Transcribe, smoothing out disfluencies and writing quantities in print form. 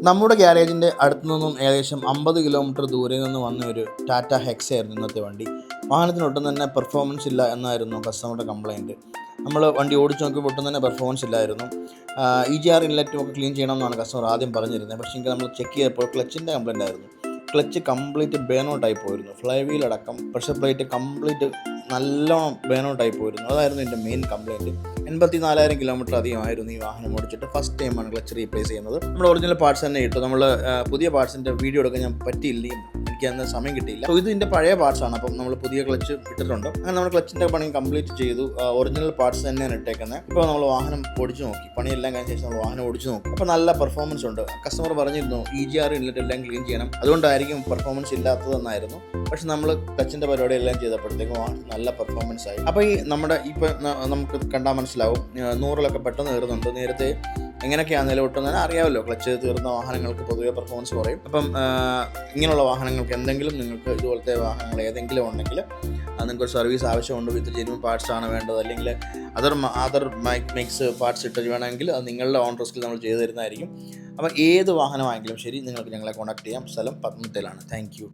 നമ്മുടെ ഗ്യാരേജിൻ്റെ അടുത്തു നിന്നും ഏകദേശം 50 കിലോമീറ്റർ ദൂരെ നിന്ന് വന്ന ഒരു ടാറ്റ ഹെക്സ ആയിരുന്നു ഇന്നത്തെ വണ്ടി. വാഹനത്തിനൊട്ടും തന്നെ പെർഫോമൻസ് ഇല്ല എന്നായിരുന്നു കസ്റ്റമറുടെ കംപ്ലയിൻറ്റ്. നമ്മൾ വണ്ടി ഓടിച്ച് നോക്കിയപ്പോൾ ഒട്ടും തന്നെ പെർഫോമൻസ് ഇല്ലായിരുന്നു. EGR ഇൻലെറ്റും ഒക്കെ ക്ലീൻ ചെയ്യണമെന്നാണ് കസ്റ്റമർ ആദ്യം പറഞ്ഞിരുന്നത്. പക്ഷേ നമ്മൾ ചെക്ക് ചെയ്തപ്പോൾ ക്ലച്ചിൻ്റെ കംപ്ലയിൻ്റ് ആയിരുന്നു. ക്ലച്ച് കംപ്ലീറ്റ് ബേൺ ഔട്ടായി പോയിരുന്നു. ഫ്ലൈ വീൽ അടക്കം പ്രഷർ പ്ലേറ്റ് കംപ്ലീറ്റ് നല്ലോണം ബേൺ ഔട്ടായി പോയിരുന്നു. അതായിരുന്നു എൻ്റെ മെയിൻ കംപ്ലയിൻറ്റ്. 84,000 കിലോമീറ്റർ അധികമായിരുന്നു ഈ വാഹനം ഓടിച്ചിട്ട്. ഫസ്റ്റ് ടൈമാണ് ക്ലച്ച് റീപ്ലേസ് ചെയ്യുന്നത്. നമ്മൾ ഒറിജിനൽ പാർട്സ് തന്നെ ഇട്ടു. നമ്മൾ പുതിയ പാർട്സിൻ്റെ വീഡിയോ എടുക്കാൻ ഞാൻ പറ്റിയില്ല, എനിക്ക് അന്ന് സമയം കിട്ടിയില്ല. സോ ഇത് ഇതിൻ്റെ പഴയ പാർട്സാണ്. അപ്പം നമ്മൾ പുതിയ ക്ലച്ച് ഇട്ടിട്ടുണ്ട്. അങ്ങനെ നമ്മൾ ക്ലച്ചിൻ്റെ പണി കംപ്ലീറ്റ് ചെയ്തു. ഒറിജിനൽ പാർട്സ് തന്നെയാണ് ഇട്ടേക്കുന്നത്. ഇപ്പോൾ നമ്മൾ വാഹനം ഓടിച്ച് നോക്കി, പണിയെല്ലാം കഴിഞ്ഞ ശേഷം നമ്മൾ വാഹനം ഓടിച്ച് നോക്കി. അപ്പോൾ നല്ല പെർഫോമൻസ് ഉണ്ട്. കസ്റ്റമർ പറഞ്ഞിരുന്നു EGR ഇൻലെറ്റ് എല്ലാം ക്ലീൻ ചെയ്യണം, അതുകൊണ്ടായിരിക്കും പെർഫോമൻസ് ഇല്ലാത്തതെന്നായിരുന്നു. പക്ഷെ നമ്മൾ ക്ലച്ചിൻ്റെ പരിപാടി എല്ലാം ചെയ്തപ്പോഴത്തേക്കും നല്ല പെർഫോമൻസ് ആയി. അപ്പോൾ ഈ നമ്മുടെ ഇപ്പോൾ നമുക്ക് കണ്ടാൽ മനസ്സിലാവും 100-ലൊക്കെ പെട്ടെന്ന് കയറുന്നുണ്ട്. നേരത്തെ എങ്ങനെയൊക്കെയാണെങ്കിലും ഒട്ടും തന്നെ അറിയാമല്ലോ, ക്ലച്ച് തീർന്ന വാഹനങ്ങൾക്ക് പൊതുവെ പെർഫോമൻസ് കുറയും. അപ്പം ഇങ്ങനെയുള്ള വാഹനങ്ങൾക്ക് എന്തെങ്കിലും നിങ്ങൾക്ക് ഇതുപോലത്തെ വാഹനങ്ങൾ ഏതെങ്കിലും ഉണ്ടെങ്കിൽ നിങ്ങൾക്ക് സർവീസ് ആവശ്യമുണ്ട്, വിത്ത് ജെന്യൂൻ പാർട്സ് ആണ് വേണ്ടത്, അല്ലെങ്കിൽ അതർ മേക്സ് പാർട്സ് ഇട്ട് വേണമെങ്കിൽ അത് നിങ്ങളുടെ ഓൺ റിസ്കിൽ നമ്മൾ ചെയ്തു തരുന്നതായിരിക്കും. അപ്പം ഏത് വാഹനമായെങ്കിലും ശരി നിങ്ങൾക്ക് ഞങ്ങളെ കോൺടാക്ട് ചെയ്യാം. സ്ഥലം പത്തനംതിട്ടയിലാണ്. Thank you.